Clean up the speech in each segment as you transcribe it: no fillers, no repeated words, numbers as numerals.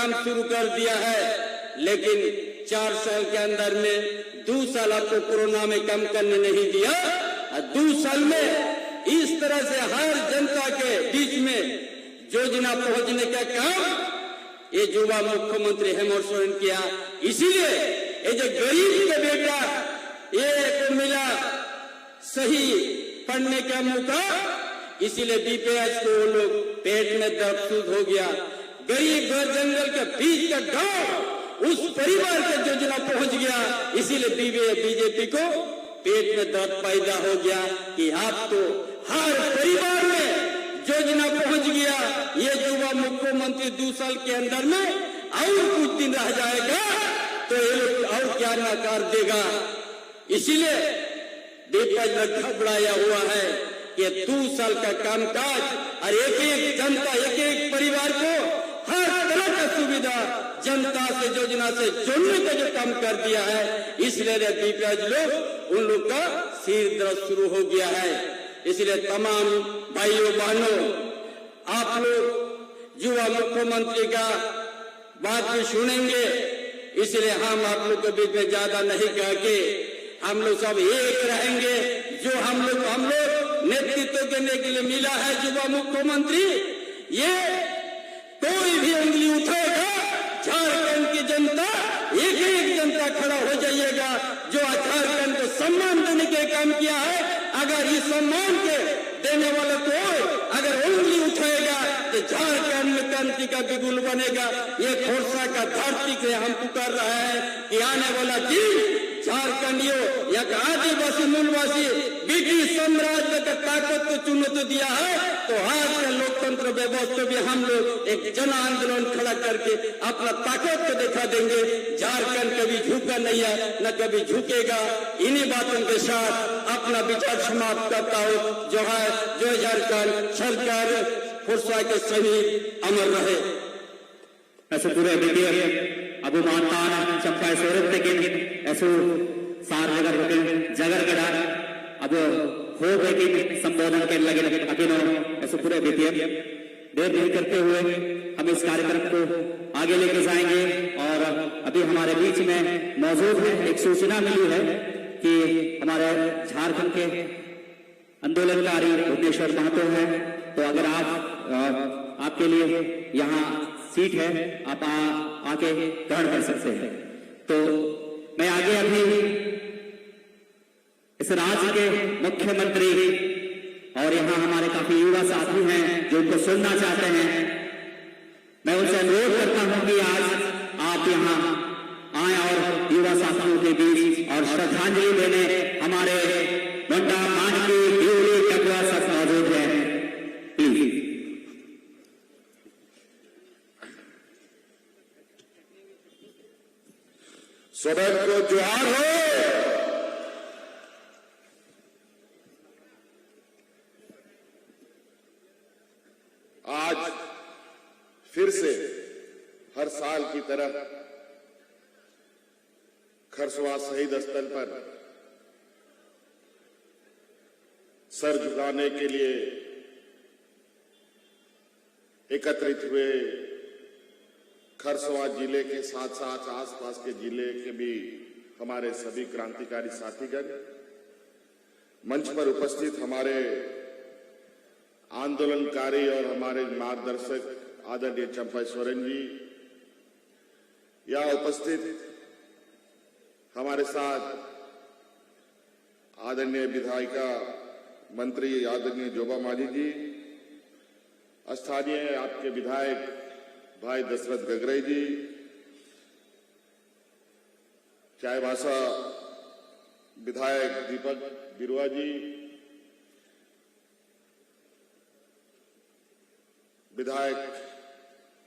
काम शुरू कर दिया है, लेकिन 4 साल के अंदर में 2 साल आपको कोरोना में कम करने नहीं दिया। 2 साल में इस तरह से हर जनता के बीच में योजना पहुंचने का काम ये युवा मुख्यमंत्री हेमंत सोरेन किया। इसीलिए ये जो गरीब के बेटा ये मिला सही पढ़ने का मौका, इसीलिए बीपीएस को वो लोग पेट में दर्द शुरू हो गया। गरीब घर जंगल के बीच का गांव उस परिवार के योजना पहुंच गया, इसीलिए बीजेपी को पेट में दर्द पैदा हो गया कि आप तो हर परिवार में योजना पहुंच गया। ये युवा मुख्यमंत्री 2 साल के अंदर में और कुछ दिन रह जाएगा तो ये लोग और क्या नकार देगा। इसीलिए विपक्ष घबराया हुआ है कि 2 साल का कामकाज और एक जनता एक परिवार को हर तरह का सुविधा जनता से योजना से जोड़ने का जो काम कर दिया है, इसलिए विपक्ष लोग उन लोग का सिर दर्द शुरू हो गया है। इसलिए तमाम भाइयों बहनों, आप लोग युवा मुख्यमंत्री का बात भी सुनेंगे, इसलिए हम आप लोग के बीच में ज्यादा नहीं कह के हम लोग सब एक रहेंगे। जो हम लोग नेतृत्व करने के लिए मिला है युवा मुख्यमंत्री, ये कोई भी उंगली उठाएगा, झारखंड की जनता एक जनता खड़ा हो जाइएगा जो झारखंड को सम्मान देने के काम किया है। अगर इस सम्मान के देने वाले को अगर उंगली उठाएगा तो झारखंड में क्रांति का बिगुल बनेगा। ये खोरसा का धरती से हम पुकार रहे हैं कि आने वाला दिन झारखंडियों या आदिवासी मूलवासी ब्रिटिश साम्राज्य का ताकत को चुनौती दिया है, तो आज का लोकतंत्र व्यवस्था भी हम लोग एक जन आंदोलन खड़ा करके अपना ताकत को दिखा देंगे। झारखंड कभी झुका नहीं है, न कभी झुकेगा। इन्हीं बातों के साथ अपना विचार समाप्त करता हूँ। जो है जो झारखंड सरकार खोरसा के शहीद अमर रहे। ऐसे पूरे अबु मानतान चंपा सोरत लेकिन ऐसो सार जगर गड़ा अब हो गए संबोधन के लगे अभिनव ऐसे पूरे देर नहीं करते हुए हम इस कार्यक्रम को आगे लेके जाएंगे। और अभी हमारे बीच में मौजूद है, एक सूचना मिली है कि हमारे झारखंड के आंदोलनकारी भुवनेश्वर महतो हैं, तो अगर आप आपके लिए यहाँ सीट है, आप आके ग्रहण कर सकते हैं। तो मैं आगे अभी इस राज्य के मुख्यमंत्री और यहाँ हमारे काफी युवा साथी हैं जो उनको सुनना चाहते हैं, मैं उनसे अनुरोध करता हूं कि आज आप यहाँ आए और युवा साथियों के बीच और श्रद्धांजलि देने हमारे मुंडा मानकी ड्यूली टकवा सब मौजूद है। प्लीज सदन को जोहार हो। आज फिर से हर साल की तरह खरसवा शहीद स्थल पर सर झुकाने के लिए एकत्रित हुए खरसवा जिले के साथ साथ आसपास के जिले के भी हमारे सभी क्रांतिकारी साथीगण, मंच पर उपस्थित हमारे आंदोलनकारी और हमारे मार्गदर्शक आदरणीय चंपा सोरेन जी, यहाँ उपस्थित हमारे साथ आदरणीय विधायिका मंत्री आदरणीय जोबा मांझी जी, स्थानीय आपके विधायक भाई दशरथ गगरई जी, चाईबासा विधायक दीपक बिरुआ जी, विधायक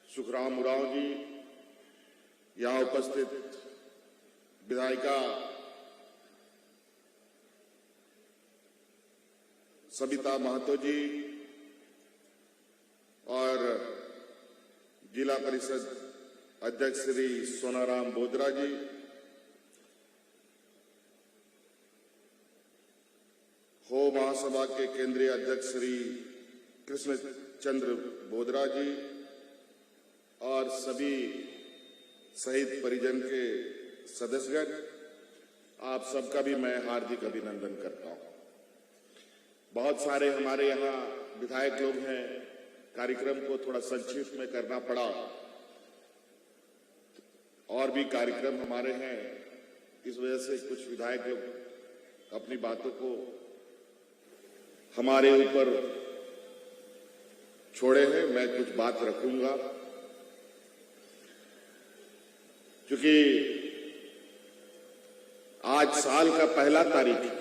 सुखराम उरांव जी, यहाँ उपस्थित विधायिका सविता महतो जी और जिला परिषद अध्यक्ष श्री सोनाराम बोदरा जी, हो महासभा के केंद्रीय अध्यक्ष श्री कृष्ण चंद्र बोदरा जी और सभी शहीद परिजन के सदस्यगण, आप सबका भी मैं हार्दिक अभिनंदन करता हूं। बहुत सारे हमारे यहाँ विधायक लोग हैं, कार्यक्रम को थोड़ा संक्षिप्त में करना पड़ा, और भी कार्यक्रम हमारे हैं, इस वजह से कुछ विधायक लोग अपनी बातों को हमारे ऊपर छोड़े हैं। मैं कुछ बात रखूंगा, क्योंकि आज साल का पहला तारीख है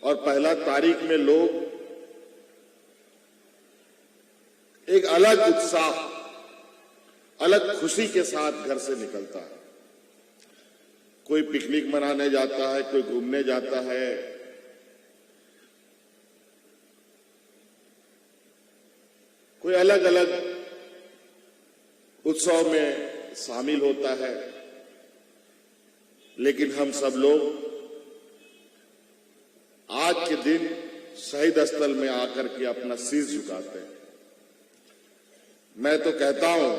और पहला तारीख में लोग एक अलग उत्साह, अलग खुशी के साथ घर से निकलता है। कोई पिकनिक मनाने जाता है, कोई घूमने जाता है, कोई अलग अलग उत्सव में शामिल होता है, लेकिन हम सब लोग आज के दिन शहीद स्थल में आकर के अपना शीश झुकाते हैं। मैं तो कहता हूं,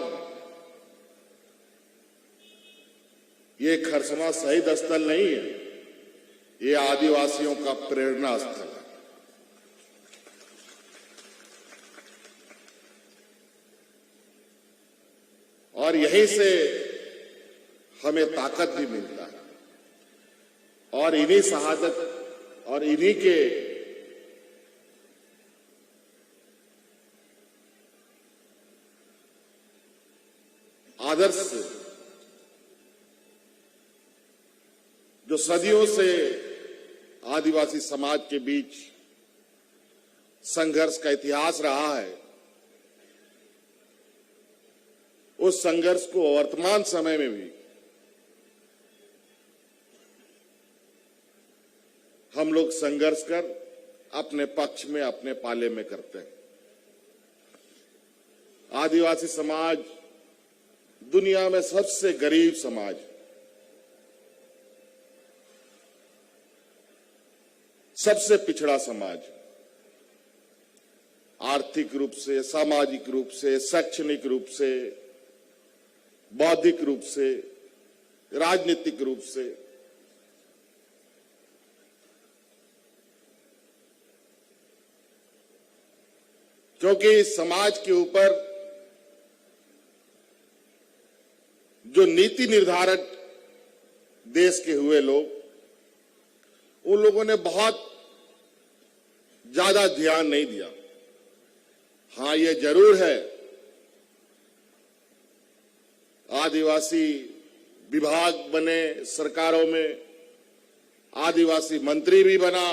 ये खरसवां शहीद स्थल नहीं है, ये आदिवासियों का प्रेरणा स्थल है। और यहीं से हमें ताकत भी मिलता है, और इन्हीं शहादत और इन्हीं के आदर्श से, जो सदियों से आदिवासी समाज के बीच संघर्ष का इतिहास रहा है, उस संघर्ष को वर्तमान समय में भी हम लोग संघर्ष कर अपने पक्ष में, अपने पाले में करते हैं। आदिवासी समाज दुनिया में सबसे गरीब समाज, सबसे पिछड़ा समाज, आर्थिक रूप से, सामाजिक रूप से, शैक्षणिक रूप से, बौद्धिक रूप से, राजनीतिक रूप से। क्योंकि समाज के ऊपर जो नीति निर्धारक देश के हुए लोग, उन लोगों ने बहुत ज्यादा ध्यान नहीं दिया। हां, ये जरूर है, आदिवासी विभाग बने सरकारों में, आदिवासी मंत्री भी बना,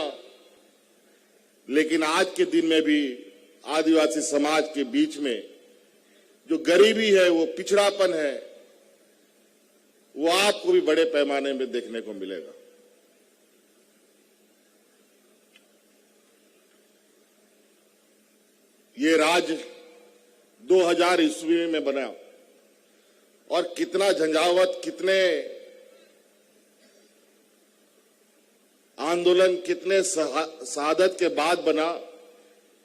लेकिन आज के दिन में भी आदिवासी समाज के बीच में जो गरीबी है, वो पिछड़ापन है, वो आपको भी बड़े पैमाने में देखने को मिलेगा। ये राज्य 2000 ईस्वी में बना, और कितना झंझावत, कितने आंदोलन, कितने शहादत के बाद बना,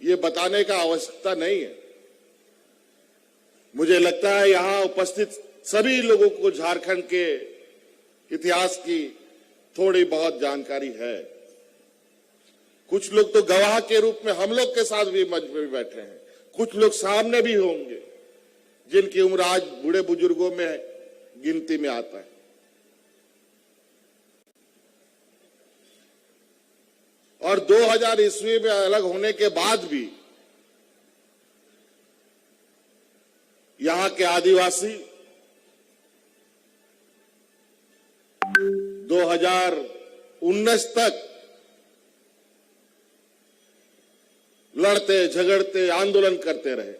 ये बताने का आवश्यकता नहीं है। मुझे लगता है यहां उपस्थित सभी लोगों को झारखंड के इतिहास की थोड़ी बहुत जानकारी है। कुछ लोग तो गवाह के रूप में हम लोग के साथ भी मंच पर भी बैठे हैं, कुछ लोग सामने भी होंगे जिनकी उम्र आज बूढ़े बुजुर्गों में गिनती में आता है। और 2000 ईस्वी में अलग होने के बाद भी यहां के आदिवासी 2019 तक लड़ते झगड़ते आंदोलन करते रहे।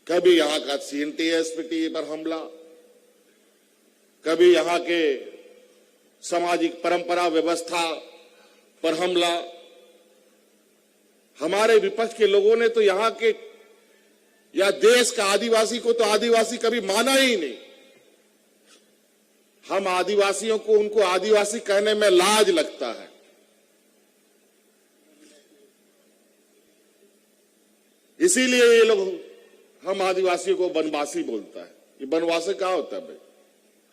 कभी यहां का CNTSPT पर हमला, कभी यहां के सामाजिक परंपरा व्यवस्था पर हमला। हमारे विपक्ष के लोगों ने तो यहां के या देश का आदिवासी को तो आदिवासी कभी माना ही नहीं। हम आदिवासियों को, उनको आदिवासी कहने में लाज लगता है। इसीलिए ये लोग हम आदिवासियों को बनवासी बोलता है। ये बनवासी क्या होता है भाई?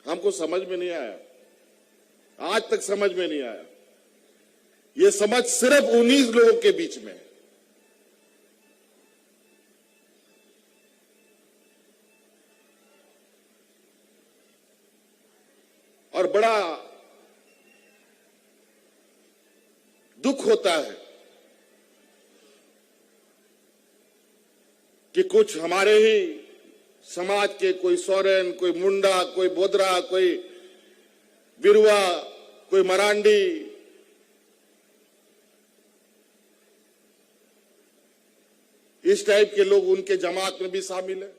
हमको समझ में नहीं आया, आज तक समझ में नहीं आया। ये समझ सिर्फ 19 लोगों के बीच में है। और बड़ा दुख होता है कि कुछ हमारे ही समाज के, कोई सोरेन, कोई मुंडा, कोई बोदरा, कोई बिरुआ, कोई मरांडी, इस टाइप के लोग उनके जमात में भी शामिल है।